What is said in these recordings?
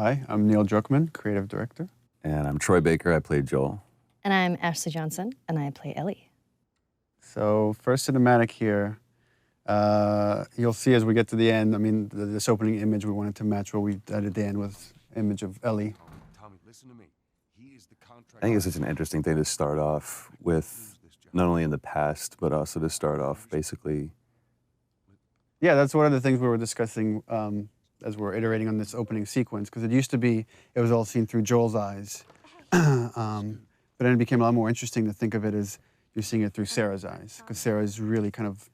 Hi, I'm Neil Druckmann, creative director. And I'm Troy Baker, I played Joel. And I'm Ashley Johnson, and I play Ellie. So first cinematic here, you'll see as we get to the end, I mean, this opening image, we wanted to match what we did at the end with image of Ellie. Tommy, listen to me. He is the contract. I think it's such an interesting thing to start off with, not only in the past, but also to start off basically. Yeah, that's one of the things we were discussing as we're iterating on this opening sequence, because it used to be, it was all seen through Joel's eyes. But then it became a lot more interesting to think of it as you're seeing it through Sarah's eyes, because Sarah is really kind of,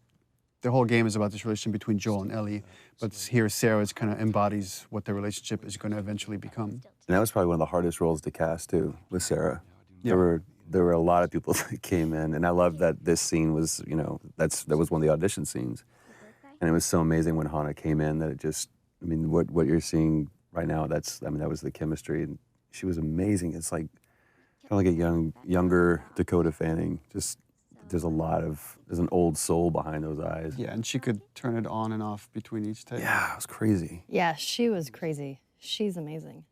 the whole game is about this relationship between Joel and Ellie, but here Sarah kind of embodies what their relationship is going to eventually become. And that was probably one of the hardest roles to cast too, with Sarah. Yeah. There were a lot of people that came in, and I love that this scene was, that was one of the audition scenes. And it was so amazing when Hannah came in that it just, I mean, what you're seeing right now, that was the chemistry, and she was amazing. It's like, kind of like a younger Dakota Fanning. Just, there's an old soul behind those eyes. Yeah, and she could turn it on and off between each take. Yeah, it was crazy. Yeah, she was crazy. She's amazing.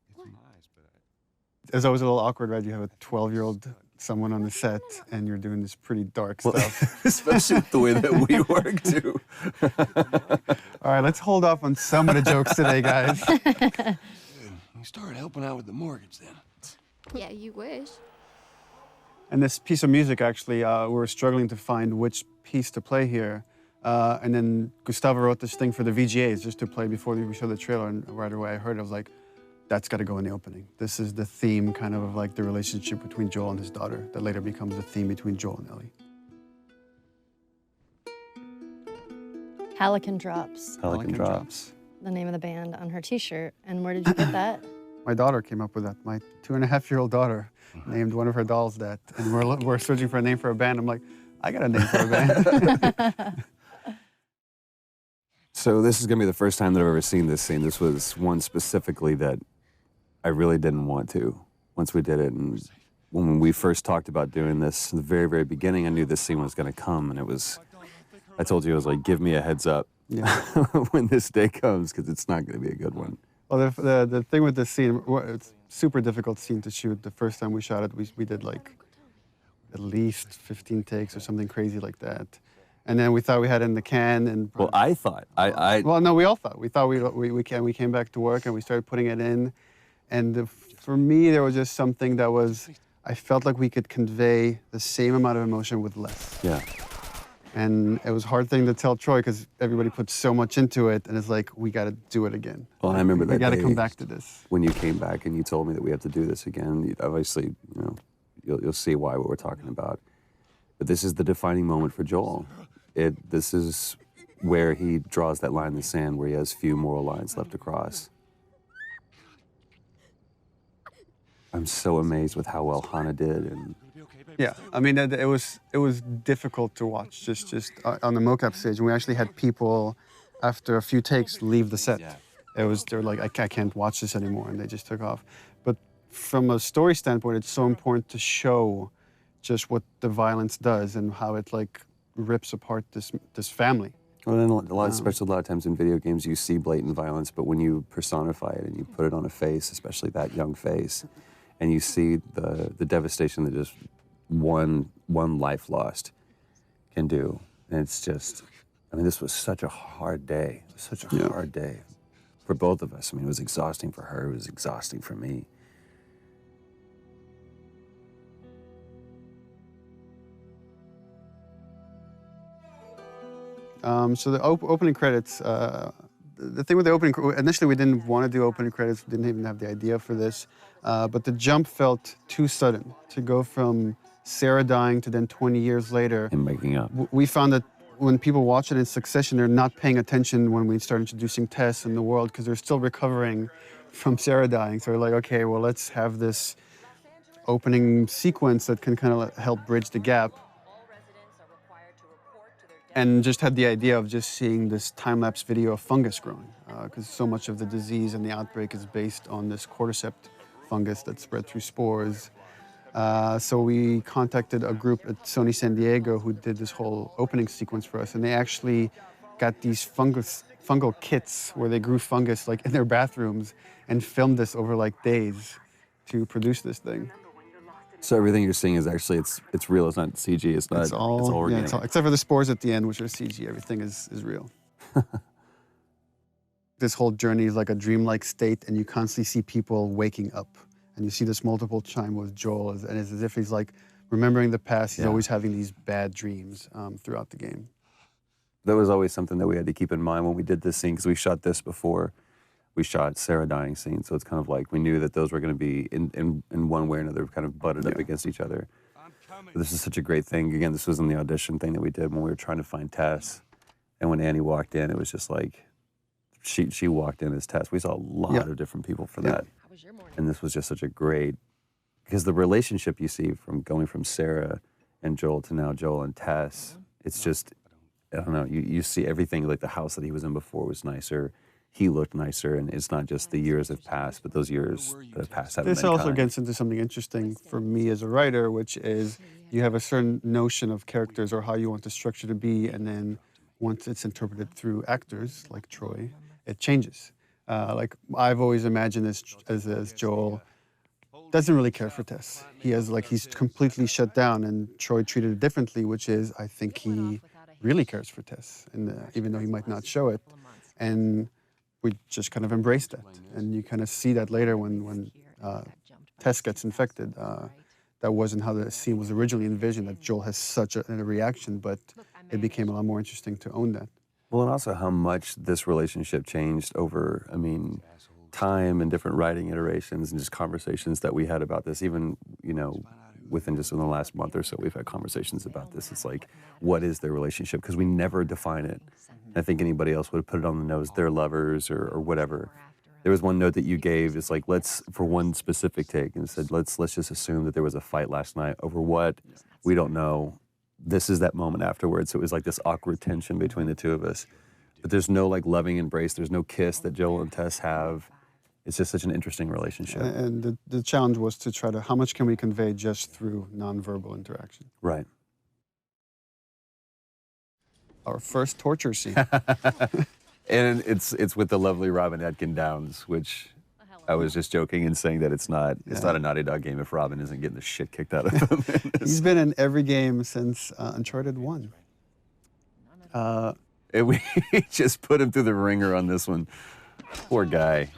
It's always a little awkward, right? You have a 12-year-old someone on the set, and you're doing this pretty dark stuff. Especially with the way that we work, too. All right, let's hold off on some of the jokes today, guys. Good. You started helping out with the mortgage then. Yeah, you wish. And this piece of music, actually, we were struggling to find which piece to play here. And then Gustavo wrote this thing for the VGAs just to play before we showed the trailer. And right away I heard it, I was like, that's got to go in the opening. This is the theme kind of like the relationship between Joel and his daughter that later becomes the theme between Joel and Ellie. Hallican Drops, Pelican Drops. the name of the band on her t-shirt. And where did you get that? My daughter came up with that. My 2.5-year-old daughter named one of her dolls that. And we're searching for a name for a band. I'm like, I got a name for a band. So this is going to be the first time that I've ever seen this scene. This was one specifically that I really didn't want to once we did it. And when we first talked about doing this in the very, very beginning, I knew this scene was going to come. And I told you, I was like, give me a heads up when this day comes, because it's not going to be a good one. Well, the thing with this scene, it's super difficult scene to shoot. The first time we shot it, we did like at least 15 takes or something crazy like that. And then we thought we had it in the can. And well, I thought. Well, no, we all thought. We thought we came back to work and we started putting it in. And for me, there was just something that was, I felt like we could convey the same amount of emotion with less. Yeah. And it was a hard thing to tell Troy because everybody put so much into it, and it's like, we got to do it again. Well, I remember that we got to day come back to this. when you came back and you told me that we have to do this again. Obviously, you'll see why what we're talking about. But this is the defining moment for Joel. This is where he draws that line in the sand, where he has few moral lines left to cross. I'm so amazed with how well Hannah did, and Yeah, I mean, it was difficult to watch just on the mocap stage. And we actually had people, after a few takes, leave the set. They were like, I can't watch this anymore, and they just took off. But from a story standpoint, it's so important to show just what the violence does and how it like rips apart this family. well, then especially a lot of times in video games, you see blatant violence, but when you personify it and you put it on a face, especially that young face, and you see the devastation that just one life lost can do. And it's just, I mean, this was such a hard day. Such a hard day for both of us. I mean, it was exhausting for her. It was exhausting for me. So the opening credits, the thing with the opening, initially we didn't want to do opening credits, didn't even have the idea for this, but the jump felt too sudden to go from Sarah dying to then 20 years later. And making up. We found that when people watch it in succession, they're not paying attention when we start introducing Tess in the world because they're still recovering from Sarah dying. So we're like, okay, well, let's have this opening sequence that can kind of help bridge the gap. And just had the idea of just seeing this time-lapse video of fungus growing, because so much of the disease and the outbreak is based on this cordyceps fungus that spread through spores. So we contacted a group at Sony San Diego who did this whole opening sequence for us, and they actually got these fungal kits where they grew fungus like in their bathrooms and filmed this over like days to produce this thing. So everything you're seeing is actually it's real. It's not CG. It's not. It's all organic. except for the spores at the end, which are CG. Everything is real. This whole journey is like a dreamlike state, and you constantly see people waking up, and you see this multiple time with Joel, and it's as if he's like remembering the past. He's always having these bad dreams throughout the game. That was always something that we had to keep in mind when we did this scene, because we shot this before we shot Sarah dying scene. So it's kind of like we knew that those were going to be in one way or another kind of butted up against each other. But this is such a great thing. Again, this was in the audition thing that we did when we were trying to find Tess. And when Annie walked in, it was just like, she walked in as Tess. We saw a lot of different people for that. And this was just such a great, because the relationship you see from going from Sarah and Joel to now Joel and Tess, it's just, I don't know, you see everything, like the house that he was in before was nicer. He looked nicer, and it's not just the years have passed, but those years that have passed haven't been This also kind. gets into something interesting for me as a writer, which is you have a certain notion of characters or how you want the structure to be, and then once it's interpreted through actors like Troy, it changes. Like I've always imagined as Joel doesn't really care for Tess. He's completely shut down, and Troy treated it differently, which is I think he really cares for Tess, and even though he might not show it, and we just kind of embrace that. And you kind of see that later when Tess gets infected. That wasn't how the scene was originally envisioned, that Joel has such a reaction, but it became a lot more interesting to own that. Well, and also how much this relationship changed over, I mean, time and different writing iterations and just conversations that we had about this. Even, within the last month or so, we've had conversations about this. It's like, what is their relationship? Because we never define it. I think anybody else would have put it on the nose, they're lovers or whatever. There was one note that you gave, it's like, for one specific take, and it said, let's just assume that there was a fight last night over what, we don't know. This is that moment afterwards. So it was like this awkward tension between the two of us. But there's no like loving embrace, there's no kiss that Joel and Tess have. It's just such an interesting relationship. And the challenge was to try to, how much can we convey just through nonverbal interaction? Right. Our first torture scene. And it's with the lovely Robin Atkin Downs, which I was just joking and saying that it's not a Naughty Dog game if Robin isn't getting the shit kicked out of him. He's been in every game since Uncharted 1. And we just put him through the ringer on this one. Poor guy.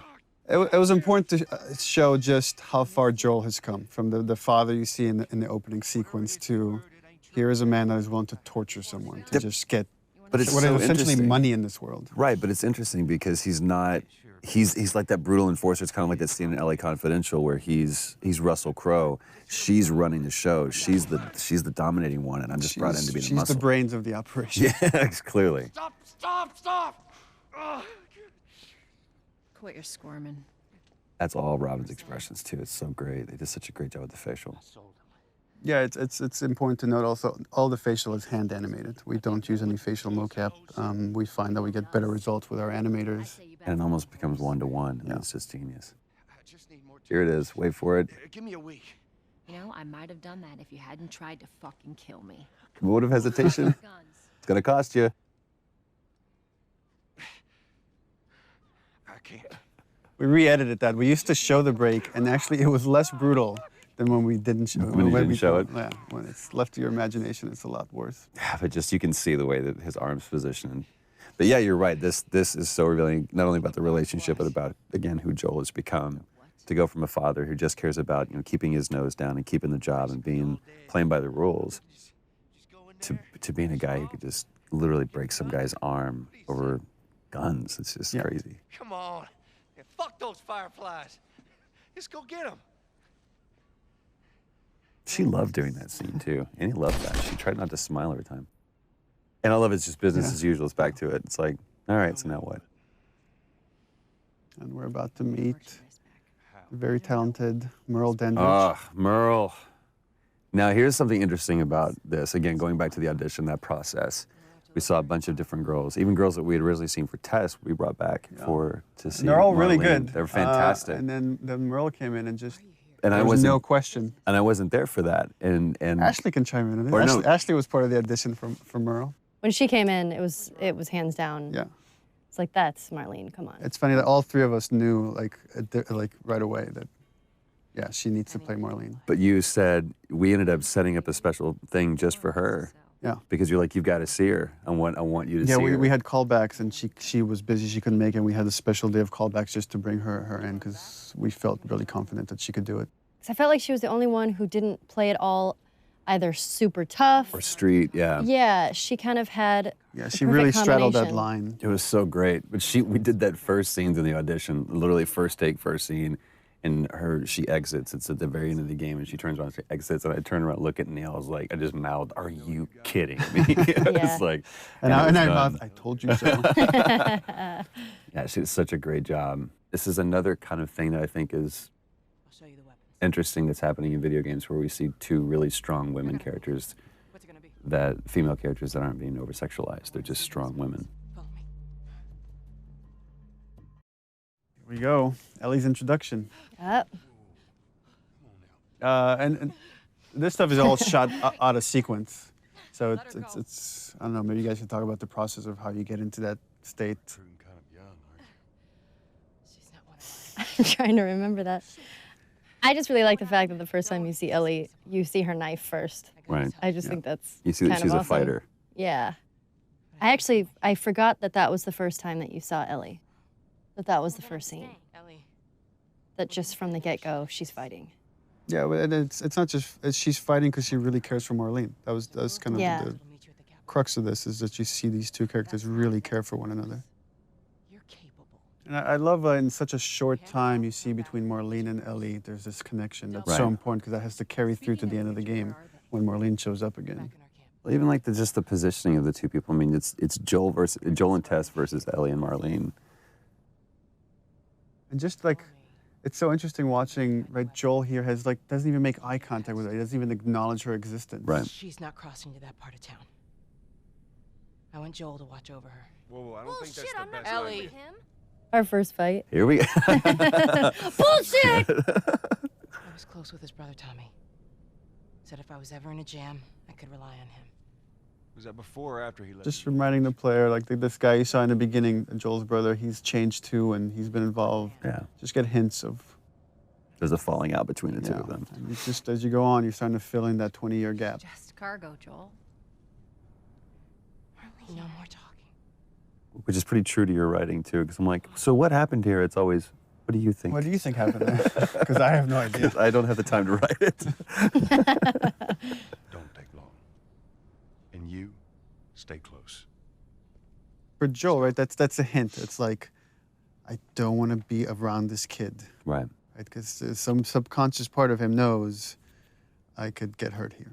It was important to show just how far Joel has come, from the father you see in the opening sequence to here is a man that is willing to torture someone to just get what is essentially interesting. money in this world. Right, but it's interesting because he's like that brutal enforcer. It's kind of like that scene in LA Confidential where he's Russell Crowe. She's running the show. She's the dominating one, and I'm just brought in to be the muscle. She's the brains of the operation. Yeah, clearly. Stop! Quit your squirming. That's all Robin's expressions too. It's so great. They did such a great job with the facial. Yeah, it's important to note also, all the facial is hand animated. We don't use any facial mocap. We find that we get better results with our animators. And it almost becomes one-to-one. I mean, it's just genius. Here it is. Wait for it. Give me a week. I might have done that if you hadn't tried to fucking kill me. Vote of hesitation. It's gonna cost you. I can't. We re-edited that. We used to show the break, and actually it was less brutal than when we didn't show it. When you didn't show it? Yeah, when it's left to your imagination, it's a lot worse. Yeah, but just you can see the way that his arm's positioned. But yeah, you're right. This is so revealing, not only about the relationship, but about, again, who Joel has become. To go from a father who just cares about keeping his nose down and keeping the job and playing by the rules, to being a guy who could just literally break some guy's arm over guns. It's just crazy. Come on. Yeah, fuck those fireflies. Let's go get them. She loved doing that scene too. And he loved that. She tried not to smile every time. And I love it's just business as usual. It's back to it. It's like, all right, so now what? And we're about to meet the very talented Merle Dandridge. Ah, Merle. Now, here's something interesting about this. Again, going back to the audition, that process. We saw a bunch of different girls, even girls that we had originally seen for Tess, we brought back to see. And they're all really Marlene. good. They're fantastic. And then Merle came in and just, And there was no question. And I wasn't there for that. And Ashley can chime in. Or no. Ashley was part of the audition for Merle. When she came in, it was hands down. Yeah. It's like, that's Marlene, come on. It's funny that all three of us knew, like right away that, yeah, she needs to play Marlene. But you said we ended up setting up a special thing just for her. Yeah. Because you're like, you've got to see her. I want you to Yeah, see her. we had callbacks, and she was busy. She couldn't make it. And we had a special day of callbacks just to bring her in because we felt really confident that she could do it. 'Cause I felt like she was the only one who didn't play it all either super tough. Or street, yeah. Yeah, she kind of had Yeah, the she perfect really straddled that combination. line. It was so great. But we did that first scenes in the audition, literally first take, first scene, and she exits. It's at the very end of the game, and she turns around, she exits, and I turned around, look at Neil. I was like, I just mouthed, "Are you kidding me?" It's like, And it was I done. mouthed, "I told you so." Yeah, she did such a great job. This is another kind of thing that I think is interesting that's happening in video games, where we see two really strong women characters, female characters that aren't being over-sexualized. They're just strong women. Here we go. Ellie's introduction. Yep. And this stuff is all shot out of sequence. So it's I don't know, maybe you guys should talk about the process of how you get into that state. I'm trying to remember that. I just really like the fact that the first time you see Ellie, you see her knife first. Right. I just think that's You see that kind she's of a awesome. fighter. Yeah. I forgot that was the first time that you saw Ellie. That was the first scene. That just from the get-go, she's fighting. Yeah, but it's not just she's fighting because she really cares for Marlene. That's kind of Yeah. the crux of this, is that you see these two characters really care for one another. And I love in such a short time you see between Marlene and Ellie, there's this connection that's so Right. important because that has to carry through to the end of the game when Marlene shows up again. Well, even like just the positioning of the two people. I mean, it's Joel and Tess versus Ellie and Marlene. And just like, it's so interesting watching, right, Joel here doesn't even make eye contact with her. He doesn't even acknowledge her existence. Right. She's not crossing to that part of town. I want Joel to watch over her. Whoa, I don't think that's the best Ellie. idea. Our first fight. Here we go. Bullshit! I was close with his brother Tommy. Said if I was ever in a jam, I could rely on him. Was that before or after he left? Just reminding the player, like this guy you saw in the beginning, Joel's brother, he's changed too, and he's been involved. Yeah. Just get hints of, There's a falling out between the two of them. And it's just as you go on, you're starting to fill in that 20-year gap. Just cargo, Joel. No more talking. Which is pretty true to your writing too, because I'm like, so what happened here? It's always, what do you think? What do you think happened there? Because I have no idea. I don't have the time to write it. Don't take long. And you, stay close. For Joel, right, that's a hint. It's like, I don't want to be around this kid, Right. right? Because some subconscious part of him knows I could get hurt here.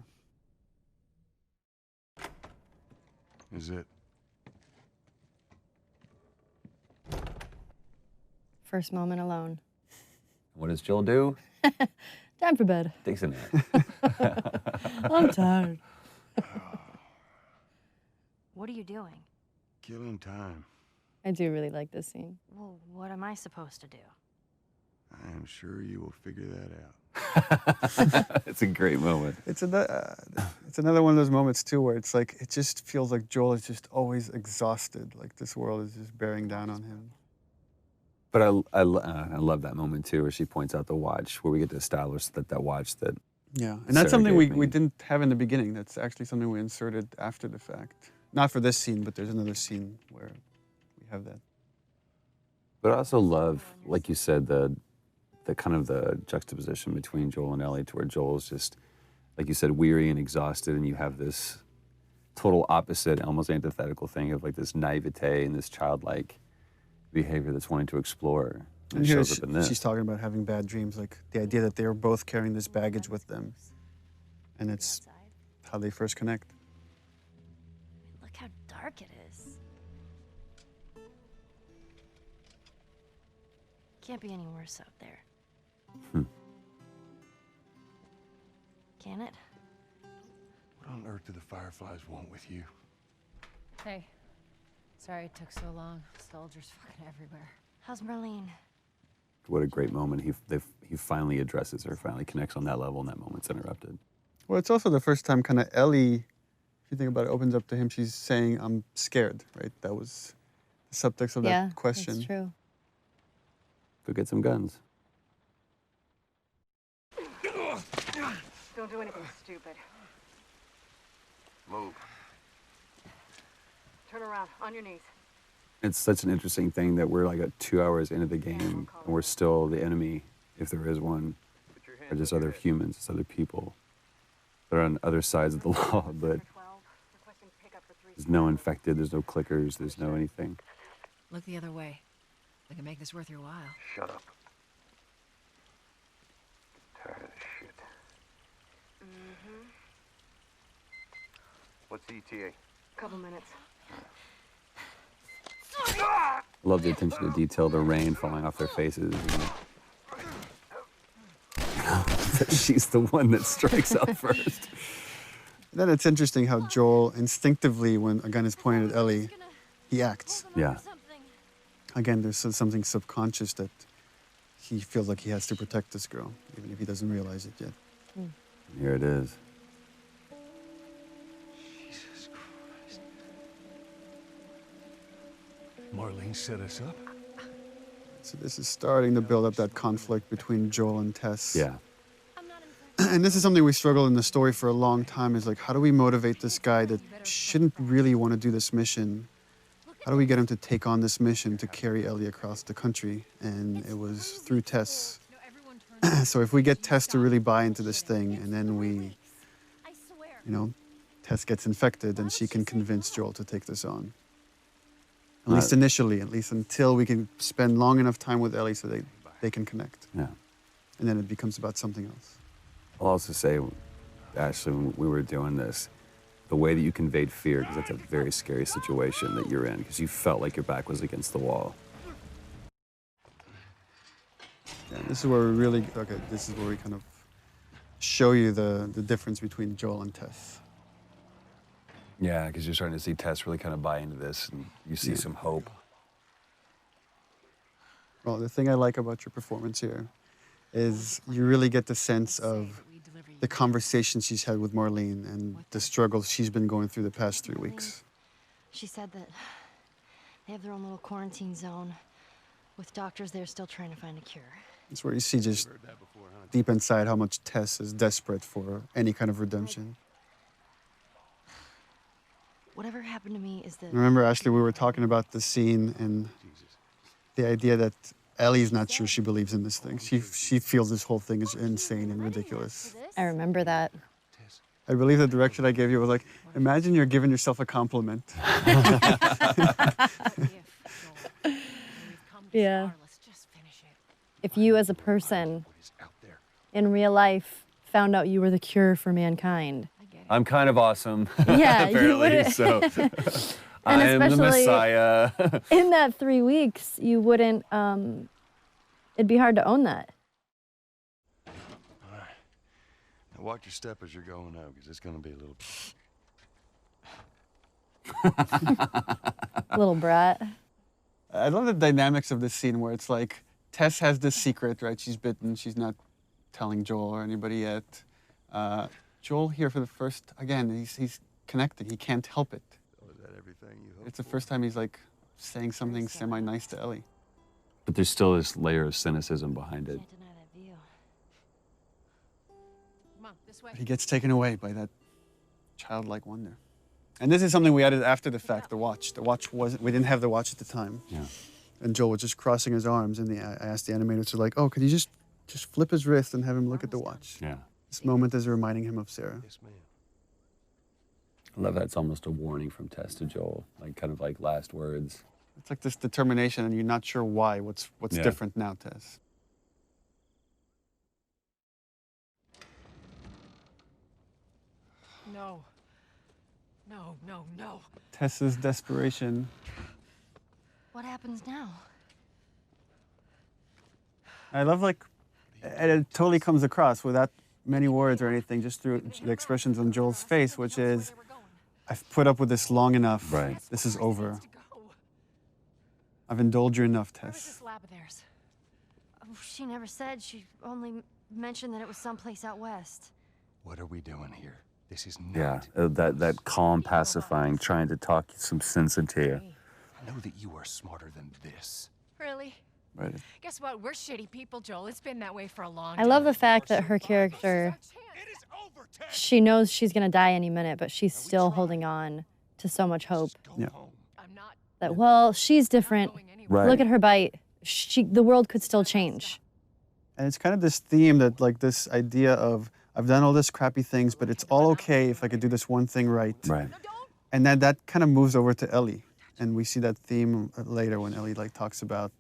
Is it? First moment alone. What does Joel do? Time for bed. Takes a nap. I'm tired. What are you doing? Killing time. I do really like this scene. Well, what am I supposed to do? I am sure you will figure that out. It's a great moment. It's another one of those moments too where it's like, it just feels like Joel is just always exhausted. Like this world is just bearing down on him. But I love that moment too, where she points out the watch, where we get to establish that watch that. Yeah, and that's Sarah something gave we me. didn't have in the beginning. That's actually something we inserted after the fact. Not for this scene, but there's another scene where we have that. But I also love, like you said, the kind of the juxtaposition between Joel and Ellie, to where Joel's just, like you said, weary and exhausted, and you have this total opposite, almost antithetical thing of like this naivete and this childlike behavior that's wanting to explore. And it here shows up in this. she's talking about having bad dreams, like the idea that they're both carrying this baggage with them, and it's how they first connect. Look how dark it is. Can't be any worse out there. Can it? What on earth do the Fireflies want with you? Hey. Sorry it took so long. Soldiers fucking everywhere. How's Marlene? What a great moment. He finally addresses her, finally connects on that level, and that moment's interrupted. Well, it's also the first time kind of Ellie, if you think about it, opens up to him. She's saying, "I'm scared," right? That was The subtext of Yeah, that question. that's true. Go get some guns. Don't do anything stupid. Move. Turn around, on your knees. It's such an interesting thing that we're like 2 hours into the game and we're still the enemy, if there is one, or just other humans, just other people that are on other sides of the law, but there's no infected, there's no clickers, there's no anything. Look the other way. We can make this worth your while. Shut up. Tired of this shit. What's the ETA? Couple minutes. I love the attention to detail, the rain falling off their faces. She's the one that strikes out first. Then it's interesting how Joel instinctively, when a gun is pointed at Ellie, he acts. Yeah. Again, there's something subconscious that he feels like he has to protect this girl, even if he doesn't realize it yet. Here it is. Jesus Christ. Marlene set us up? So this is starting to build up that conflict between Joel and Tess. Yeah. And this is something we struggled in the story for a long time, is like, how do we motivate this guy that shouldn't really want to do this mission? How do we get him to take on this mission to carry Ellie across the country? And it was through Tess. So if we get Tess to really buy into this thing, and then we, Tess gets infected, then she can convince Joel to take this on. At least initially, at least until we can spend long enough time with Ellie so they can connect. Yeah. And then it becomes about something else. I'll also say, Ashley, when we were doing this, the way that you conveyed fear, because that's a very scary situation that you're in, because you felt like your back was against the wall. Yeah, this is where we really, this is where we kind of show you the difference between Joel and Tess. Yeah, because you're starting to see Tess really kind of buy into this, and you see some hope. Well, the thing I like about your performance here is you really get the sense of the conversation she's had with Marlene and the struggles she's been going through the past 3 weeks. She said that they have their own little quarantine zone with doctors there still trying to find a cure. It's where you see just deep inside how much Tess is desperate for any kind of redemption. Whatever happened to me is that... Remember, Ashley, we were talking about the scene and the idea that Ellie's not sure she believes in this thing. She feels this whole thing is insane and ridiculous. I remember that. I believe the direction I gave you was like, imagine you're giving yourself a compliment. Yeah. If you as a person in real life found out you were the cure for mankind. I'm kind of awesome. Yeah, you apparently, wouldn't. so I am the especially Messiah. in that 3 weeks, you wouldn't, it'd be hard to own that. All right. Now watch your step as you're going out, because it's going to be a little... Little brat. I love the dynamics of this scene where it's like, Tess has this secret, right? She's bitten, she's not telling Joel or anybody yet. Joel here for the first, again, he's connected, he can't help it. Oh, is that everything you hope It's the first time he's like saying something semi-nice to Ellie. But there's still this layer of cynicism behind it. Can't deny that view. Come on, this way. He gets taken away by that childlike wonder. And this is something we added after the fact, the watch. The watch wasn't, we didn't have the watch at the time. Yeah. And Joel was just crossing his arms, and I asked the animators to like, oh, could you just flip his wrist and have him look at the watch? Yeah. This moment is reminding him of Sarah. Yes, ma'am. I love that it's almost a warning from Tess to Joel, like kind of like last words. It's like this determination, and you're not sure why. What's Yeah. different now, Tess? No. No, no, no. Tess's desperation. What happens now? I love and it totally comes across without many words or anything, just through the expressions on Joel's face, which is, I've put up with this long enough. Right. This is over. I've indulged you enough, Where's Tess. this lab of theirs? Oh, she never said. She only mentioned that it was someplace out west. What are we doing here? This is Yeah, not... that calm, pacifying, trying to talk some sense into you. Know that you are smarter than this. Really? Right. Guess what? We're shitty people, Joel. It's been that way for a long I time. love the fact that her character, It is over, Tess. she knows she's gonna die any minute, but she's still holding on to so much hope Go Yeah. home. I'm not that, well, she's different. going anywhere. Right. Look at her bite. The world could still change. And it's kind of this theme that, like, this idea of, I've done all this crappy things, but it's all okay if I could do this one thing right. Right. And then that kind of moves over to Ellie. And we see that theme later when Ellie, like, talks about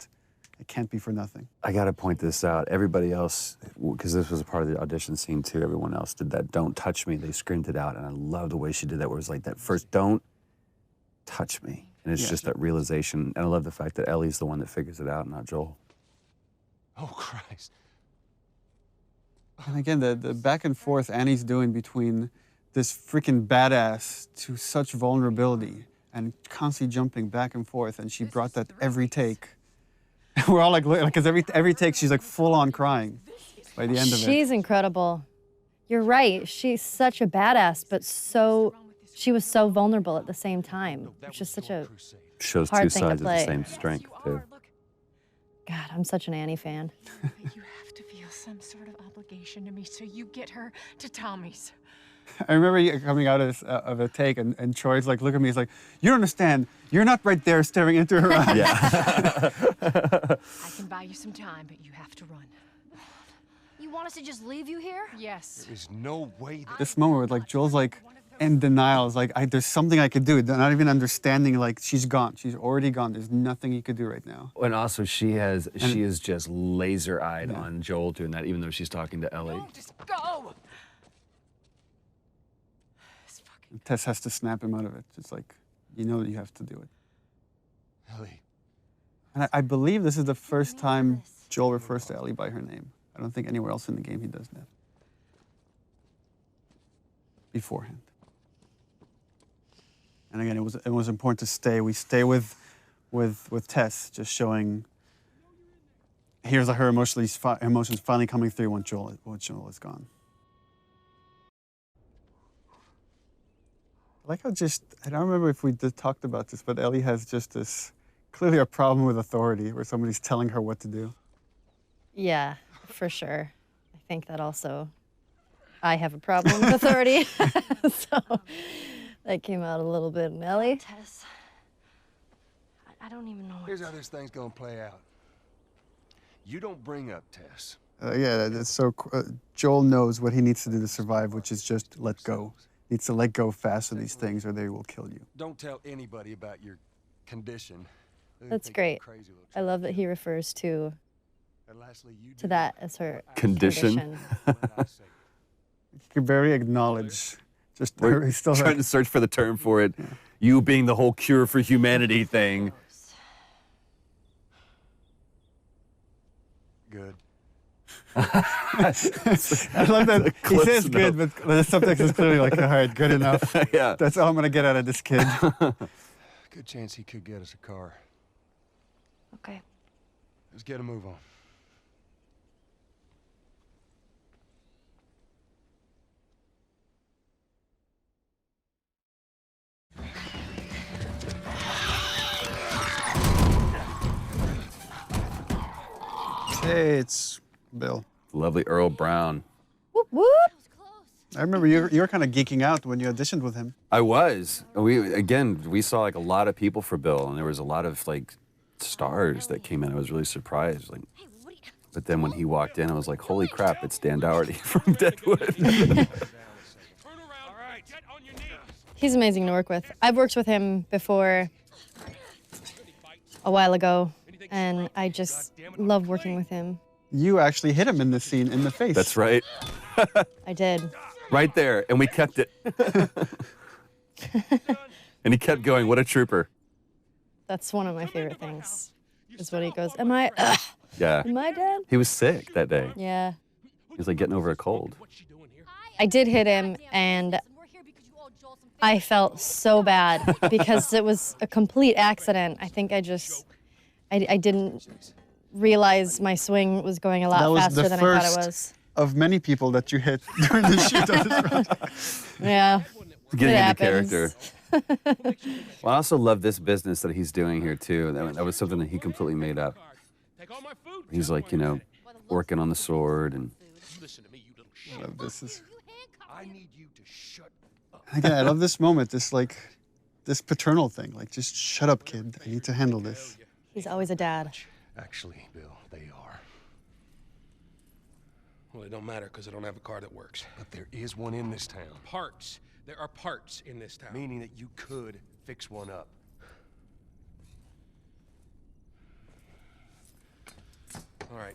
it can't be for nothing. I got to point this out. Everybody else, because this was a part of the audition scene too, everyone else did that "don't touch me." They screamed it out, and I love the way she did that, where it was like that first "don't touch me." And it's Yeah. just that realization. And I love the fact that Ellie's the one that figures it out, not Joel. Oh, Christ. And again, the back and forth Annie's doing between this freaking badass to such vulnerability and constantly jumping back and forth. And she brought that every take. We're all like, because every take she's like full on crying by the end of it. She's incredible. You're right. She's such a badass, but she was so vulnerable at the same time. Which is such a, Shows Hard two thing to sides of the play. same strength too. God, I'm such an Annie fan. You have to feel some sort of obligation to me, so you get her to Tommy's. I remember you coming out of a take and Troy's like, look at me, he's like, you don't understand. You're not right there staring into her eyes. Yeah. I can buy you some time, but you have to run. You want us to just leave you here? Yes. There's no way that... This moment where like Joel's like in denial, is like, there's something I could do. Not even understanding, like, she's gone. She's already gone. There's nothing he could do right now. And also, she is just laser-eyed on Joel doing that, even though she's talking to Ellie. No, just go. Tess has to snap him out of it. It's like, you know that you have to do it. Ellie. And I believe this is the first time Joel refers to Ellie by her name. I don't think anywhere else in the game he does that. Beforehand. And again, it was important to stay. We stay with Tess, just showing. Here's her emotions finally coming through when Joel is gone. I like how I don't remember if we talked about this, but Ellie has just this, clearly a problem with authority, where somebody's telling her what to do. Yeah, for sure. I think that also, I have a problem with authority. So that came out a little bit in Ellie. Tess, I don't even know what Here's how this thing's gonna play out. You don't bring up Tess. Yeah, that's so. Joel knows what he needs to do to survive, which is just let go. Needs to let go fast of these things, or they will kill you. Don't tell anybody about your condition. They That's think you're great. crazy little I love that he refers to And lastly, you to do that as her Condition. what I say. You can barely acknowledge. Just We're he's still trying to search for the term for it. You being the whole cure for humanity thing. Good. I love that he Cliff says note. good, but the subtext is clearly like, all right, good enough. Yeah. That's all I'm gonna get out of this kid. Good chance he could get us a car. Okay. Let's get a move on. Hey, it's Bill. Lovely Earl Brown. Whoop whoop. I remember you were kind of geeking out when you auditioned with him. I was. We saw like a lot of people for Bill, and there was a lot of like stars that came in. I was really surprised. Like, but then when he walked in, I was like, holy crap, it's Dan Dougherty from Deadwood. He's amazing to work with. I've worked with him before a while ago, and I just love working with him. You actually hit him in this scene in the face. That's right. I did. Right there, and we kept it. And he kept going, what a trooper. That's one of my favorite things, is when he goes, am I Yeah. dead? He was sick that day. Yeah. He was like getting over a cold. I did hit him, and I felt so bad because it was a complete accident. I think I didn't realize my swing was going a That lot was faster the than I thought first it was. of many people that you hit during the shoot of this project. Yeah. Getting It into happens. character. Well, I also love this business that he's doing here too. That was something that he completely made up. He's like, you know, working on the sword and. Listen to me, you little I shit. love this. I need you to shut up. Again, I love this moment, this paternal thing. Like, just shut up, kid. I need to handle this. He's always a dad. Actually, Bill, they are. Well, it don't matter because I don't have a car that works. But there is one in this town. Parts. There are parts in this town. Meaning that you could fix one up. All right.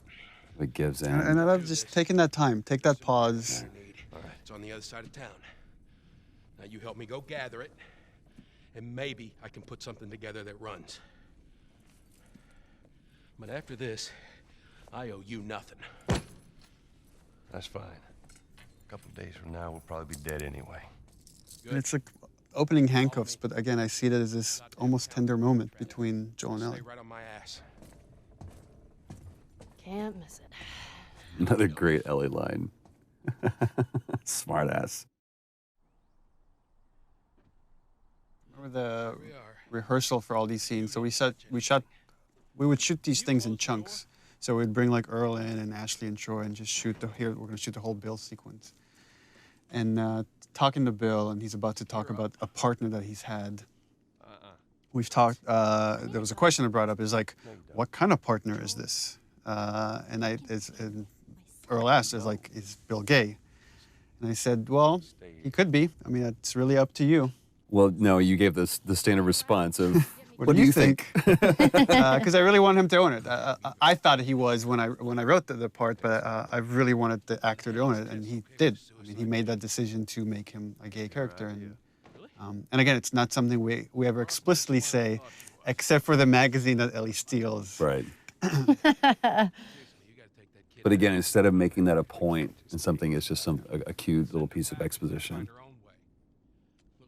It gives in. And I love just taking that time, take that pause. All right. It's on the other side of town. Now you help me go gather it, and maybe I can put something together that runs. But after this, I owe you nothing. That's fine. A couple days from now, we'll probably be dead anyway. And it's like opening handcuffs, but again, I see it as this almost tender moment between Joel and Ellie. Stay right on my ass. Can't miss it. Another great Ellie line. Smart ass. Remember the rehearsal for all these scenes? So we would shoot these things in chunks. So we'd bring like Earl in and Ashley and Troy and just shoot we're gonna shoot the whole Bill sequence. And talking to Bill, and he's about to talk about a partner that he's had. We've talked, there was a question that brought up, is like, what kind of partner is this? And Earl asked, is Bill gay? And I said, well, he could be. I mean, it's really up to you. Well, no, you gave the standard response of, What do you think? Because I really want him to own it. I thought he was when I wrote the part, but I really wanted the actor to own it, and he did. I mean, he made that decision to make him a gay character. And again, it's not something we ever explicitly say, except for the magazine that Ellie steals. Right. But again, instead of making that a point in something, it's just a cute little piece of exposition.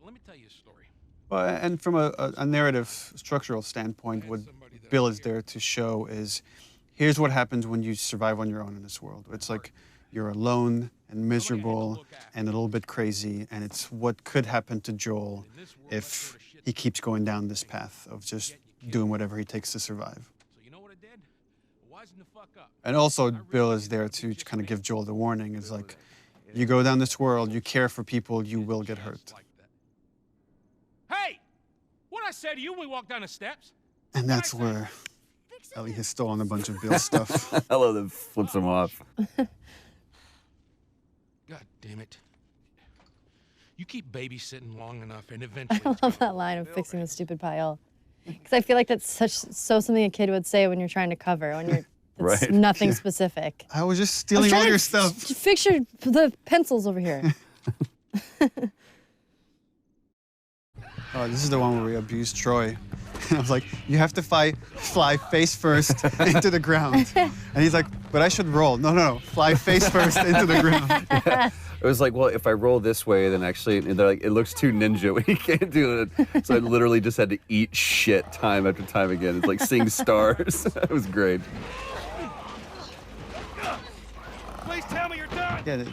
Let me tell you a story. Well, and from a narrative structural standpoint, what Bill is there to show is, here's what happens when you survive on your own in this world. It's like you're alone and miserable and a little bit crazy, and it's what could happen to Joel if he keeps going down this path of just doing whatever he takes to survive. So you know what I did? Wisen the fuck up. And also, Bill is there to kind of give Joel the warning. Is like, you go down this world, you care for people, you will get hurt. Hey! What'd I say to you when we walked down the steps? And that's where Ellie has stolen a bunch of Bill's stuff. I love that flips him off. God damn it. You keep babysitting long enough and eventually... I love that line of fixing the stupid pile. Because I feel like that's so something a kid would say when you're trying to cover, when you're it's Right. nothing specific. I was just stealing all your stuff. Fix the pencils over here. Oh, this is the one where we abused Troy. I was like, you have to fly face first into the ground. And he's like, but I should roll. No, fly face first into the ground. Yeah. It was like, well, if I roll this way, then actually, and they're like, it looks too ninja. We can't do it. So I literally just had to eat shit time after time again. It's like seeing stars. It was great. Please tell me you're done! Yeah,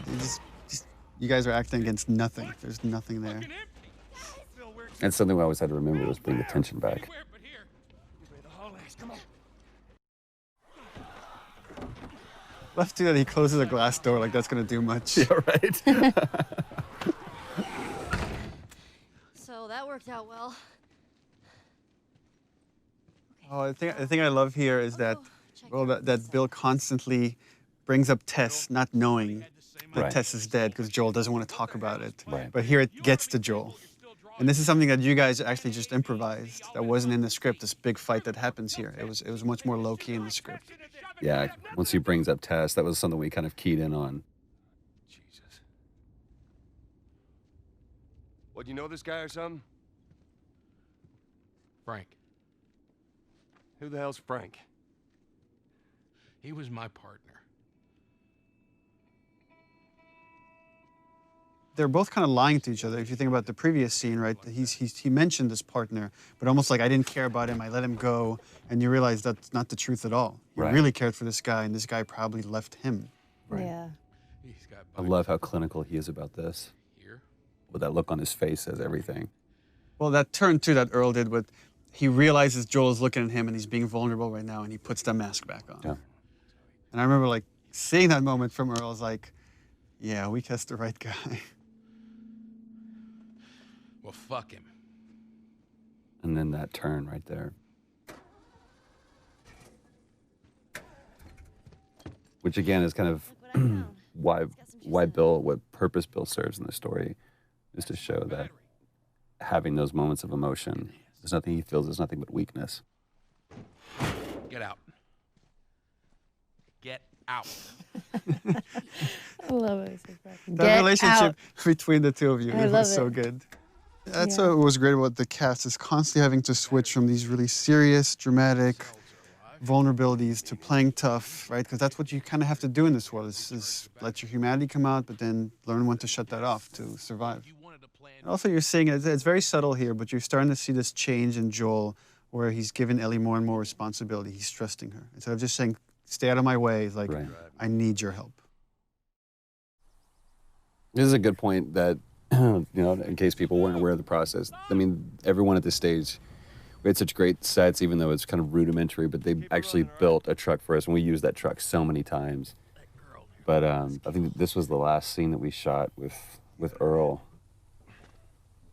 you guys are acting against nothing. There's nothing there. And something I always had to remember was bring the tension back. Left too that he closes a glass door like that's gonna do much. Yeah, right. So that worked out well. Oh, the thing I love here is that, well, that Bill constantly brings up Tess, not knowing that Right. Tess is dead because Joel doesn't want to talk about it. Right. But here it gets to Joel. And this is something that you guys actually just improvised. That wasn't in the script, this big fight that happens here. It was much more low-key in the script. Yeah, once he brings up Tess, that was something we kind of keyed in on. Jesus. What, you know this guy or something? Frank, Who the hell's Frank? he was my partner. They're both kind of lying to each other. If you think about the previous scene, right? He mentioned this partner, but almost like, I didn't care about him, I let him go, and you realize that's not the truth at all. He Right. really cared for this guy, and this guy probably left him. Right. Yeah. He's got I love how clinical he is about this. here. With that look on his face says everything. Well, that turn too that Earl did with, he realizes Joel is looking at him and he's being vulnerable right now, and he puts the mask back on. Yeah. And I remember like seeing that moment from Earl. I was like, yeah, we cast the right guy. Well, fuck him. And then that turn right there. Which again is kind of what purpose Bill serves in the story, is to show that having those moments of emotion, there's nothing he feels, there's nothing but weakness. Get out. Get out. I love it. That relationship between the two of you I was love so it. good. That's what was great about the cast, is constantly having to switch from these really serious, dramatic vulnerabilities to playing tough, right? Because that's what you kind of have to do in this world, is let your humanity come out, but then learn when to shut that off to survive. And also, you're seeing it's very subtle here, but you're starting to see this change in Joel, where he's giving Ellie more and more responsibility. He's trusting her. Instead of just saying, stay out of my way, he's like, Right. I need your help. This is a good point that, in case people weren't aware of the process. I mean, everyone at this stage, we had such great sets, even though it's kind of rudimentary, but they actually built a truck for us, and we used that truck so many times. But I think this was the last scene that we shot with Earl.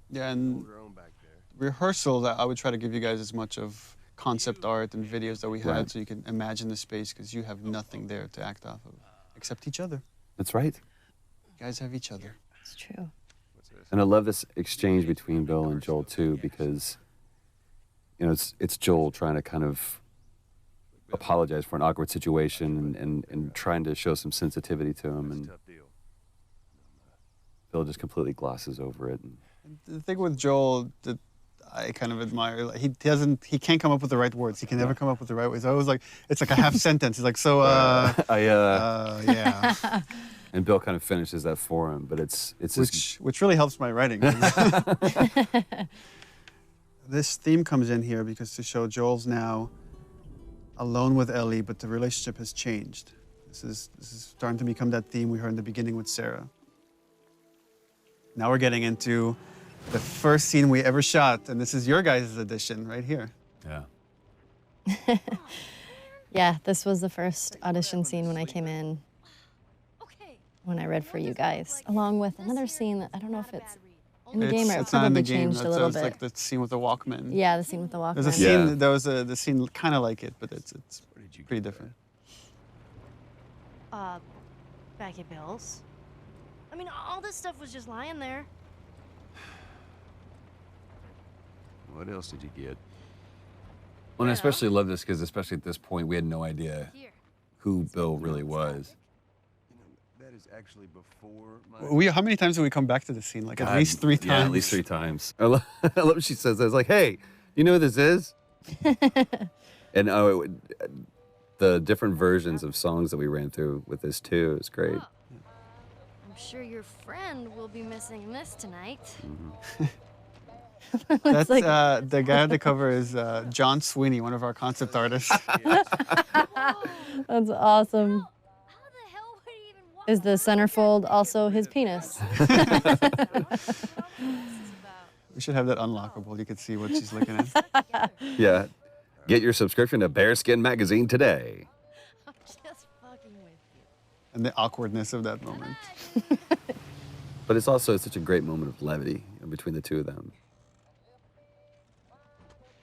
Yeah, and rehearsal, I would try to give you guys as much of concept art and videos that we had, Right. so you can imagine the space, because you have nothing there to act off of, except each other. That's right. You guys have each other. It's true. And I love this exchange between Bill and Joel too, because it's Joel trying to kind of apologize for an awkward situation and trying to show some sensitivity to him, and Bill just completely glosses over it. And The thing with Joel that I kind of admire, like, he can't come up with the right words. He can never come up with the right words. I was like, it's like a half sentence. He's like, so, yeah. And Bill kind of finishes that for him, but it's Which really helps my writing. This theme comes in here because to show Joel's now alone with Ellie, but the relationship has changed. This is starting to become that theme we heard in the beginning with Sarah. Now we're getting into the first scene we ever shot, and this is your guys' edition right here. yeah. Yeah, this was the first audition scene when I came in, when I read for you guys, along with another scene that I don't know if it's in the game or it It's not in probably the game. changed a little It's bit. like the scene with the Walkman. Yeah, the scene with the Walkman. There's a scene. There was the scene kind of like it, but it's pretty different. Back at Bill's. I mean, all this stuff was just lying there. What else did you get? Well, and I especially love this because, especially at this point, we had no idea who Bill really was. That is actually before my... How many times did we come back to this scene? Like at God, least 3 times. Yeah, at least 3 times. I love what she says. I was like, hey, you know who this is? And the different versions of songs that we ran through with this too is great. I'm sure your friend will be missing this tonight. That's the guy on the cover is John Sweeney, one of our concept artists. That's awesome. Is the centerfold also his penis? We should have that unlockable. You could see what she's looking at. Yeah. Get your subscription to Bearskin Magazine today. I'm just fucking with you. And the awkwardness of that moment. But it's also such a great moment of levity between the two of them.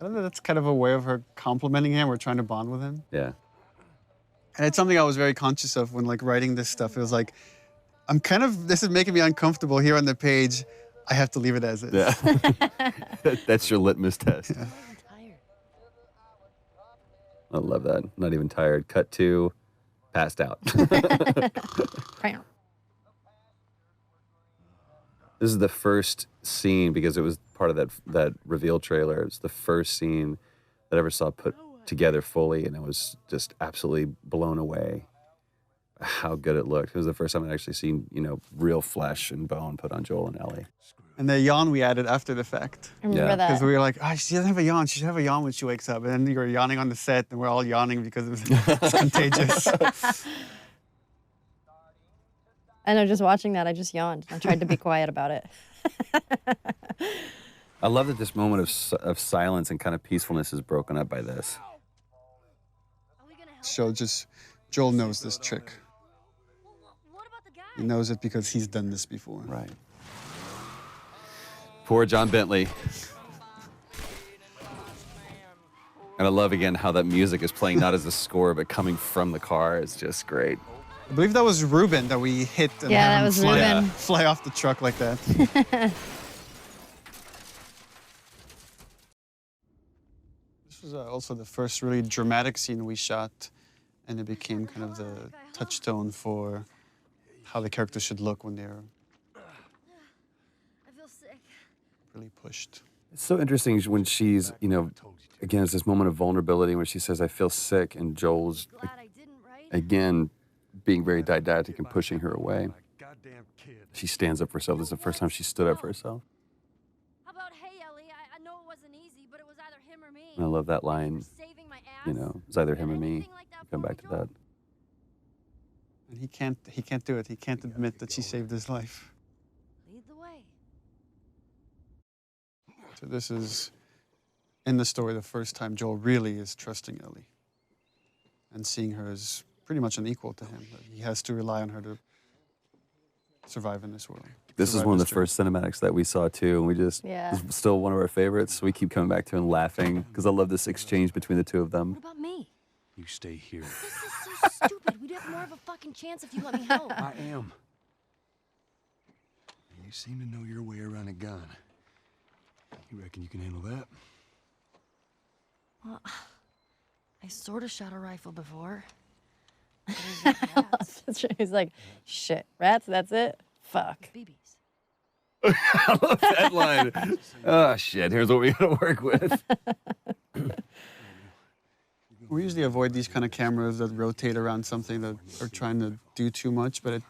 I don't know, that's kind of a way of her complimenting him or trying to bond with him. Yeah. And it's something I was very conscious of when like writing this stuff. It was like, this is making me uncomfortable here on the page. I have to leave it as is. Yeah. That's your litmus test. Yeah. I'm tired. I love that. Not even tired. Cut to passed out. This is the first scene, because it was part of that reveal trailer. It's the first scene that I ever saw put together fully, and I was just absolutely blown away how good it looked. It was the first time I'd actually seen, real flesh and bone put on Joel and Ellie. And the yawn we added after the fact. I remember that. Because we were like, she doesn't have a yawn. She should have a yawn when she wakes up. And then you were yawning on the set, and we're all yawning because it's contagious. I know, just watching that, I just yawned. I tried to be quiet about it. I love that this moment of silence and kind of peacefulness is broken up by this. So just Joel knows this trick. What about the guy? He knows it because he's done this before. Right. Poor John Bentley. And I love, again, how that music is playing not as a score, but coming from the car. It's just great. I believe that was Ruben that we hit and Yeah, had that him was fly, Ruben. fly off the truck like that. This was also the first really dramatic scene we shot, and it became kind of the touchstone for how the characters should look when they're I feel sick. really pushed. It's so interesting when she's, you know, again, it's this moment of vulnerability when she says, I feel sick, and Joel's, Glad I didn't, right? again, being very didactic and pushing her away. Goddamn kid. She stands up for herself. This is the first time she stood up for herself. How about, hey, Ellie, I know it wasn't easy, but it was either him or me. And I love that line, Saving my ass. you know, it's either him or me. Anything like that Come for back me, to that. And he can't do it. He can't admit that she saved his life. Lead the way. So this is, in the story, the first time Joel really is trusting Ellie and seeing her as pretty much an equal to him. That he has to rely on her to survive in this world. This is survive one of the this journey. first cinematics that we saw too, and we just, Yeah. it's still one of our favorites. We keep coming back to it and laughing because I love this exchange between the two of them. What about me? You stay here. This is so stupid. We'd have more of a fucking chance if you let me help. I am. You seem to know your way around a gun. You reckon you can handle that? Well, I sort of shot a rifle before. He's like, shit, rats, that's it? Fuck. BBs. I love that line. Oh, shit, here's what we gotta work with. We usually avoid these kind of cameras that rotate around something that are trying to do too much, but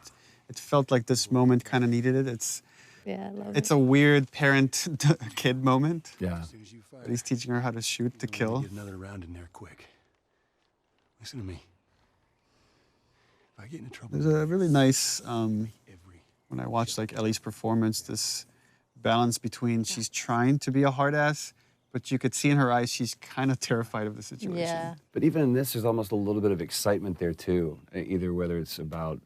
it felt like this moment kind of needed it. Yeah, I love It's it. a weird parent-kid moment. Yeah. As soon as you fire, He's teaching her how to shoot to kill. Get another round in there quick. Listen to me. If I get into trouble, There's a really nice, every when I watched like Ellie's performance, this balance between she's trying to be a hard ass, but you could see in her eyes she's kind of terrified of the situation. Yeah. But even in this, there's almost a little bit of excitement there too. Either whether it's about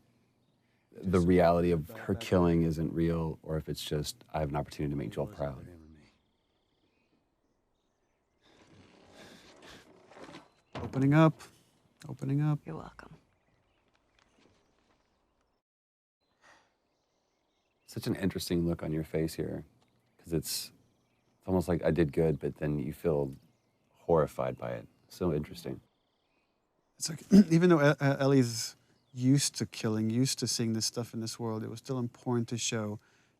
the reality of her killing isn't real, or if it's just, I have an opportunity to make Joel proud. Opening up, opening up. You're welcome. Such an interesting look on your face here, because it's almost like I did good, but then you feel horrified by it. So interesting. It's like, even though Ellie's used to killing, used to seeing this stuff in this world, it was still important to show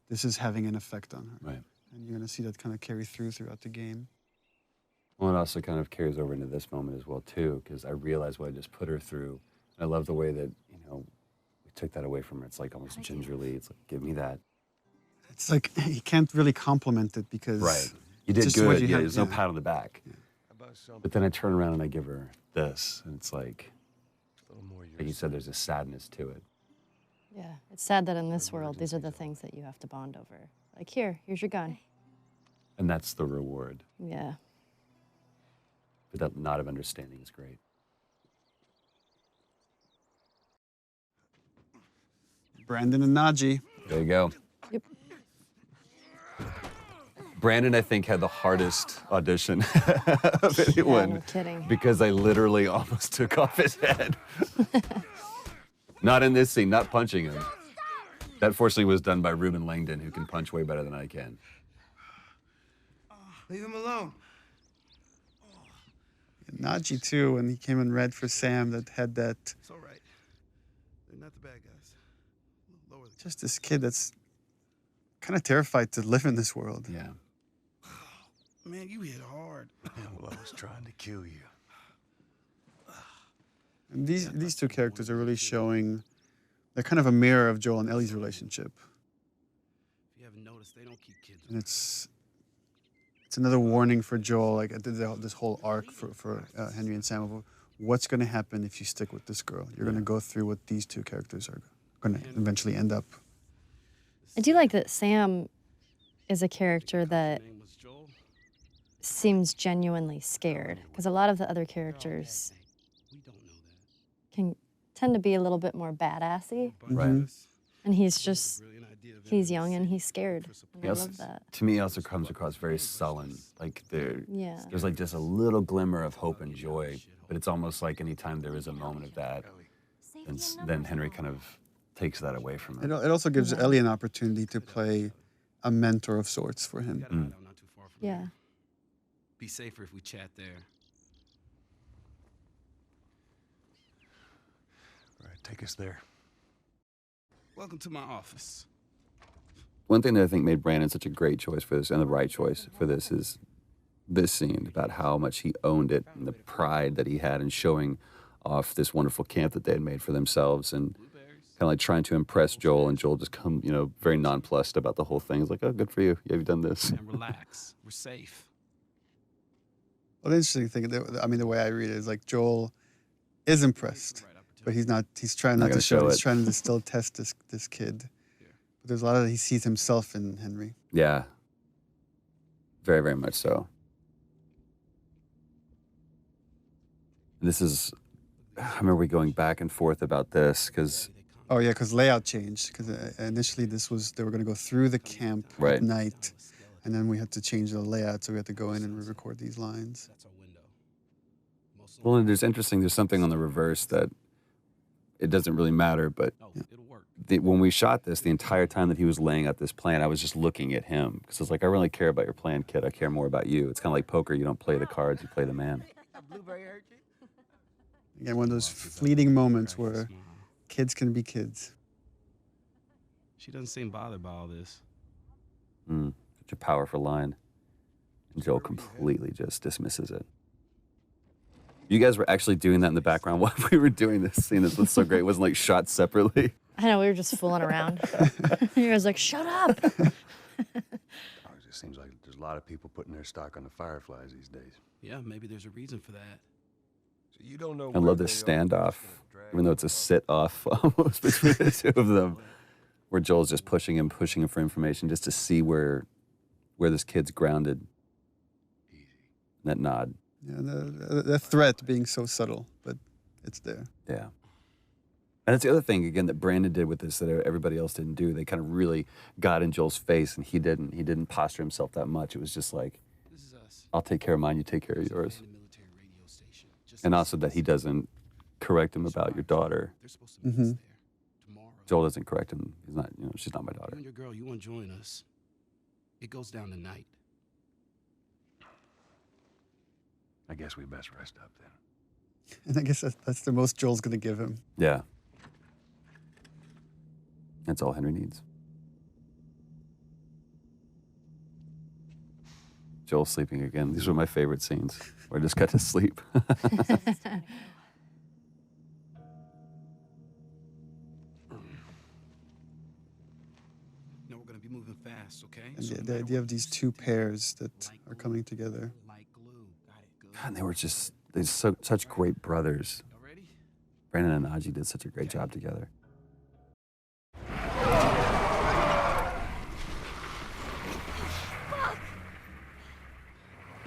this is having an effect on her. Right. And you're going to see that kind of carry throughout the game. Well, it also kind of carries over into this moment as well, too, because I realized what I just put her through. I love the way that, you know, we took that away from her. It's like almost gingerly. It's like, give me that. It's like, you can't really compliment it because... Right. You did just what good. you Yeah, had- there's no yeah. pat on the back. But then I turn around and I give her this, and it's like you said, there's a sadness to it. Yeah. It's sad that in this world, these are the things that you have to bond over. Like, here's your gun. And that's the reward. Yeah. But that nod of understanding is great. Brandon and Najee. There you go. Yep. Brandon, I think, had the hardest audition of anyone. no kidding. Because I literally almost took off his head. Not in this scene, not punching him. That fortunately was done by Ruben Langdon, who can punch way better than I can. Leave him alone. And Najee, too, when he came in red for Sam, that had that... It's all right. They're not the bad guys. Lower the... Just this kid that's kind of terrified to live in this world. Yeah. Man, you hit hard. Well, I was trying to kill you. And these two characters are really showing... They're kind of a mirror of Joel and Ellie's relationship. If you haven't noticed, they don't keep kids. And it's another warning for Joel, like this whole arc for Henry and Sam of what's going to happen if you stick with this girl. You're going to go through what these two characters are going to eventually end up. I do like that Sam is a character that seems genuinely scared, because a lot of the other characters can tend to be a little bit more badassy, Right. and he's young and he's scared. And He I also- love that. To me, he also comes across very sullen. Like Yeah. there's like just a little glimmer of hope and joy, but it's almost like anytime there is a moment of that, then Henry kind of takes that away from It, him. it also gives Ellie an opportunity to play a mentor of sorts for him. Not too far from Yeah. here. Be safer if we chat there. All right, take us there. Welcome to my office. One thing that I think made Brandon such a great choice for this, and the right choice for this, is this scene about how much he owned it and the pride that he had in showing off this wonderful camp that they had made for themselves, and kind of like trying to impress Joel, and Joel just come, very nonplussed about the whole thing. He's like, "Oh, good for you. Yeah, you've done this." And relax. We're safe. Well, the interesting thing, the way I read it is like Joel is impressed, but he's not. He's trying Not not to gonna show. show He's it. trying to still test this kid. But there's a lot of he sees himself in Henry. Yeah. Very, very much so. This is, I remember we going back and forth about this because, Oh yeah, because layout changed. Because initially they were going to go through the camp Right. at night, and then we had to change the layout, so we had to go in and re-record these lines. well, there's something on the reverse that it doesn't really matter, but when we shot this, the entire time that he was laying out this plan, I was just looking at him because I was like, I really care about your plan, kid. I care more about you. It's kind of like poker. You don't play the cards, you play the man. Again, one of those fleeting moments where kids can be kids. She doesn't seem bothered by all this. Such a powerful line. And Joel completely just dismisses it. You guys were actually doing that in the background while we were doing this scene. This was so great. It wasn't like shot separately. I know, we were just fooling around. You guys like, shut up. It just seems like there's a lot of people putting their stock on the Fireflies these days. Yeah, maybe there's a reason for that. So you don't know. I love this standoff, even though it's a sit-off almost between the two of them, where Joel's just pushing him for information just to see where this kid's grounded. Easy. That nod. Yeah, the threat being so subtle, but it's there. Yeah. And that's the other thing, again, that Brandon did with this that everybody else didn't do. They kind of really got in Joel's face, and he didn't. He didn't posture himself that much. It was just like, I'll take care of mine, you take care of yours. And also that he doesn't correct him about your daughter. Mm-hmm. Joel doesn't correct him. He's not, she's not my daughter. You and your girl, you want to join us. It goes down tonight. I guess we best rest up then. And I guess that's the most Joel's going to give him. Yeah. That's all Henry needs. Joel sleeping again. These were my favorite scenes where I just got to sleep. No, we're gonna be moving fast, okay? And So the no matter idea what of these you two do, pairs that like are coming together. Like glue. Got it. Good. God, they're such great brothers. Y'all ready? Brandon and Najee did such a great job together.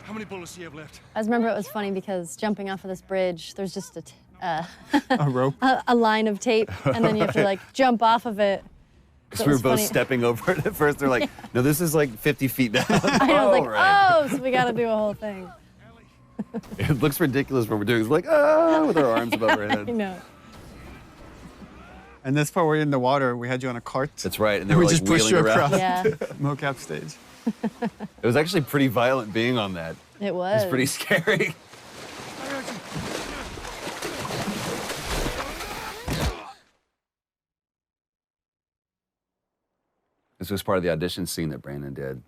How many bullets do you have left? I just remember it was funny because jumping off of this bridge, there's just A rope. a line of tape, and then you have to like jump off of it. Because So it we were was both funny. stepping over it at first. They're like, no, this is like 50 feet down. I know, I was like, right. oh, so we got to do a whole thing. It looks ridiculous what we're doing. It's like, with our arms above our I head. know. And this part where you're in the water, we had you on a cart. That's right. And they And were we like just pushed wheeling you around. across Yeah. mocap stage. It was actually pretty violent being on that. It It was. was pretty scary. This was part of the audition scene that Brandon did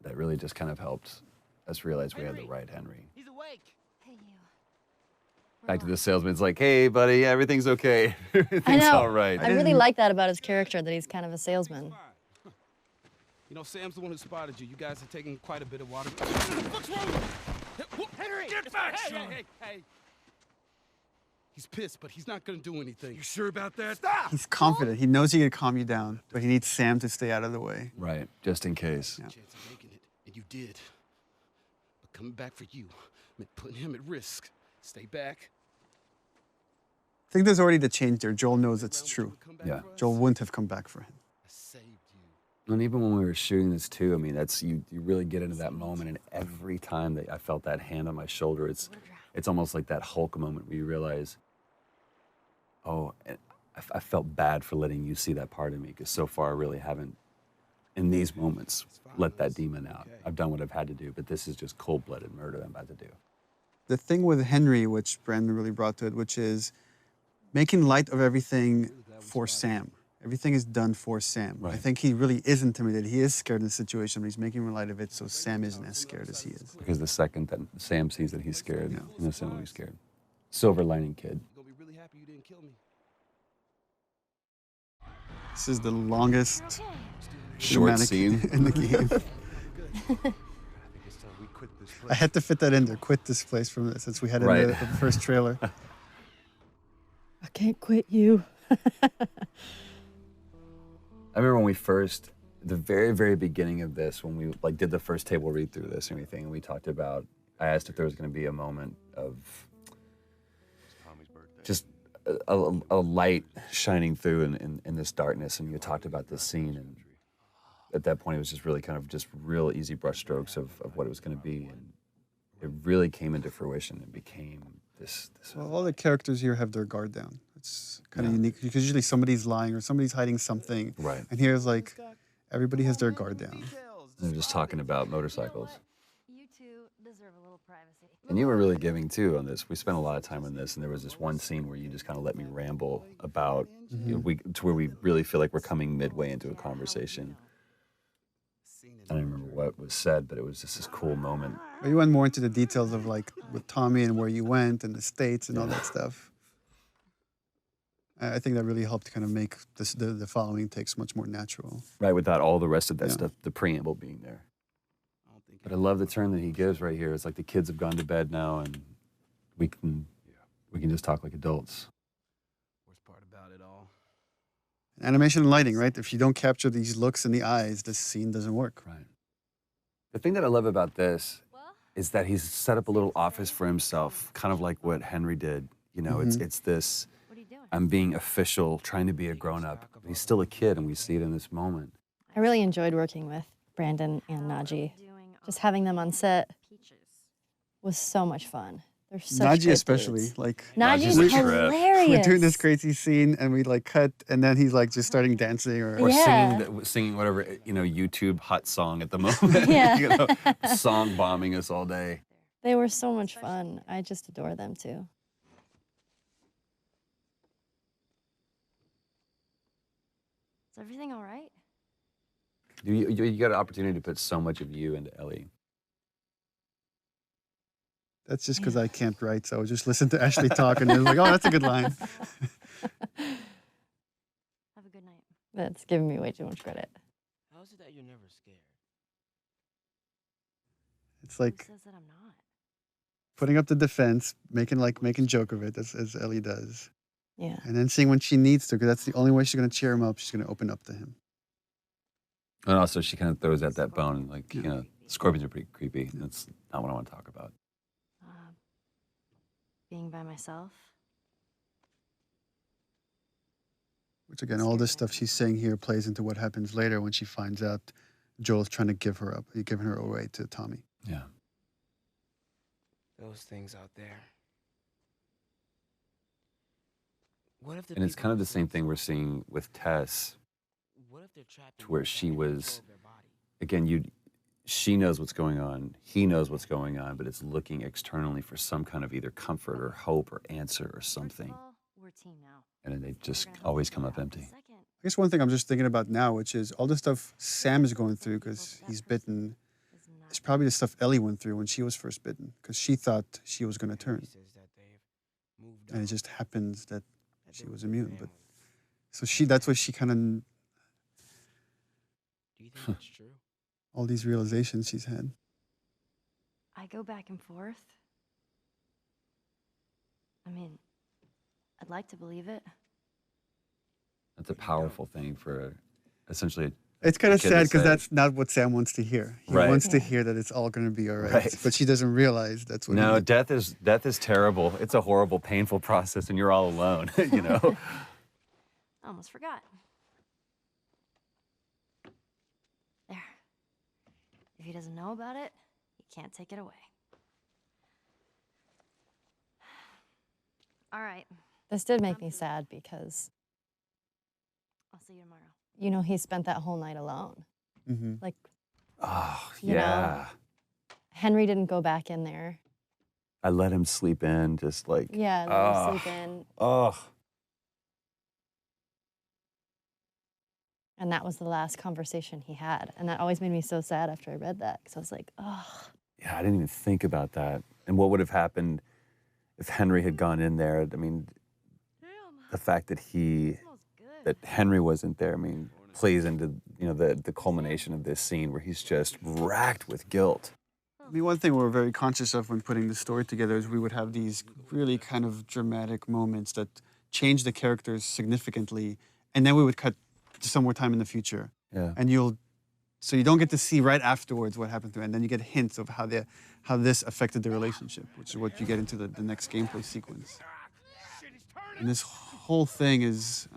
that really just kind of helped us realize we had the right Henry. He's awake. Hey, you. Back to the salesman. It's like, hey, buddy, everything's okay. I Everything's know. all right. I really like that about his character, that he's kind of a salesman. You know, Sam's the one who spotted you. You guys are taking quite a bit of water. What's wrong? Henry! Get back, hey! He's pissed, but he's not gonna do anything. You sure about that? Stop! He's confident. He knows he can calm you down, but he needs Sam to stay out of the way. Right, just in case. Yeah. Chance of making it, and you did. But coming back for you meant putting him at risk. Stay back. I think there's already the change there. Joel knows it's true. Yeah. Joel wouldn't have come back for him. I saved you. And even when we were shooting this too, I mean, that's you really get into that moment, and every time that I felt that hand on my shoulder, it's almost like that Hulk moment where you realize, oh, I felt bad for letting you see that part of me, because so far I really haven't, in these moments, let that demon out. I've done what I've had to do, but this is just cold-blooded murder I'm about to do. The thing with Henry, which Brandon really brought to it, which is making light of everything for Sam. Everything is done for Sam. Right. I think he really is intimidated. He is scared in the situation, but he's making light of it so Sam isn't as scared as he is. Because the second that Sam sees that he's scared, Sam will be scared. Silver lining kid. You're gonna be really happy you didn't kill me. This is the longest Short cinematic scene in the game. I had to fit that in there. Quit this place from since we had it in the first trailer. I can't quit you. I remember when we first, the very, very beginning of this, when we like did the first table read through this and everything, and we talked about, I asked if there was going to be a moment of just a light shining through in this darkness, and you talked about this scene, and at that point it was just really kind of just real easy brushstrokes of what it was going to be, and it really came into fruition and became this Well, all the characters here have their guard down. It's kind of unique because usually somebody's lying or somebody's hiding something. Right. And here's like everybody has their guard down. They're just talking about motorcycles. You two deserve a little privacy. And you were really giving too on this. We spent a lot of time on this, and there was this one scene where you just kind of let me ramble about you know, to where we really feel like we're coming midway into a conversation. I don't remember what was said, but it was just this cool moment. But you went more into the details of like with Tommy and where you went and the states and all that stuff. I think that really helped kind of make this, the following takes much more natural. Right, without all the rest of that stuff, the preamble being there. But I love the turn that he gives right here. It's like the kids have gone to bed now, and we can just talk like adults. Worst part about it all. Animation and lighting, right? If you don't capture these looks in the eyes, this scene doesn't work. Right. The thing that I love about this is that he's set up a little office for himself, kind of like what Henry did. You know, it's this, I'm being official, trying to be a grown-up. He's still a kid, and we see it in this moment. I really enjoyed working with Brandon and Najee. Just having them on set was so much fun. They're such Najee great especially, dudes. like Najee's hilarious. We're doing this crazy scene, and we like cut, and then he's like just starting dancing or singing whatever, you know, YouTube hot song at the moment. Yeah. You know, song bombing us all day. They were so much fun. I just adore them too. Is everything all right? You got an opportunity to put so much of you into Ellie. That's just because I can't write, so I just listen to Ashley talk, and it was like, oh, that's a good line. Have a good night. That's giving me way too much credit. How is it that you're never scared? It's like Who says that I'm not? putting up the defense, making joke of it, as Ellie does. Yeah. And then seeing when she needs to, because that's the only way she's going to cheer him up. She's going to open up to him. And also, she kind of throws out that bone, like, you know, scorpions are pretty creepy. That's not what I want to talk about. Being by myself. Which again, all this stuff she's saying here plays into what happens later when she finds out Joel's trying to give her up. He's giving her away to Tommy. Yeah. Those things out there. What if And it's kind of the same thing we're seeing with Tess, to where she was, again, she knows what's going on, he knows what's going on, but it's looking externally for some kind of either comfort or hope or answer or something. We're a team now. And then they just always come up empty. I guess one thing I'm just thinking about now, which is all the stuff Sam is going through because he's bitten, is probably the stuff Ellie went through when she was first bitten, because she thought she was going to turn. And it just happens that she was immune. But so that's what she kind of, Do you think that's true? all these realizations she's had. I go back and forth. I mean, I'd like to believe it. That's a powerful thing for essentially It's kind of kid sad to because say. that's not what Sam wants to hear. He Right. wants to hear that it's all going to be all right. Right. But she doesn't realize that's what No, he death is terrible. It's a horrible, painful process, and you're all alone. You know. I almost forgot. There. If he doesn't know about it, he can't take it away. All right. This did make me sad because, I'll see you tomorrow. you know, he spent that whole night alone. Mm-hmm. Like, Oh, You yeah. Henry didn't go back in there. I let him sleep in, just like. Yeah, let him sleep in. Oh. And that was the last conversation he had. And that always made me so sad after I read that. Because I was like, oh. Yeah, I didn't even think about that. And what would have happened if Henry had gone in there? I mean, the fact that Henry wasn't there, I mean, plays into, you know, the culmination of this scene where he's just racked with guilt. I mean, one thing we're very conscious of when putting the story together is we would have these really kind of dramatic moments that change the characters significantly, and then we would cut to some more time in the future. Yeah. And so you don't get to see right afterwards what happened to it, and then you get hints of how this affected the relationship, which is what you get into the next gameplay sequence. And this whole thing is,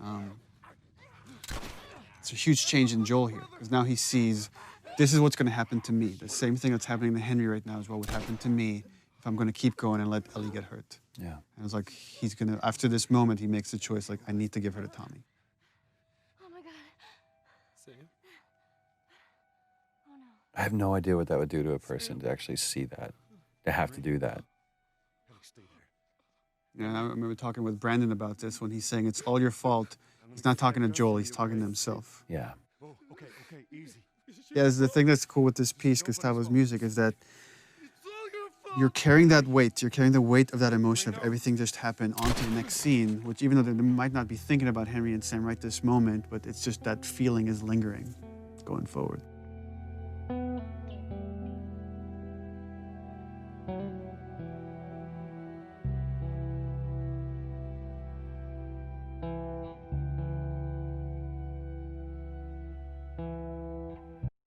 it's a huge change in Joel here, because now he sees, this is what's going to happen to me. The same thing that's happening to Henry right now is what would happen to me if I'm going to keep going and let Ellie get hurt. Yeah. And it's like, he's going to, after this moment, he makes the choice, like, I need to give her to Tommy. Oh my God. Sam? Oh no. I have no idea what that would do to a person to actually see that, to have to do that. Yeah, and I remember talking with Brandon about this when he's saying it's all your fault. He's not talking to Joel, he's talking to himself. Yeah. Oh, okay, easy. Yeah, the thing that's cool with this piece, Gustavo's music, is that you're carrying that weight. You're carrying the weight of that emotion of everything just happened onto the next scene, which even though they might not be thinking about Henry and Sam right this moment, but it's just that feeling is lingering going forward.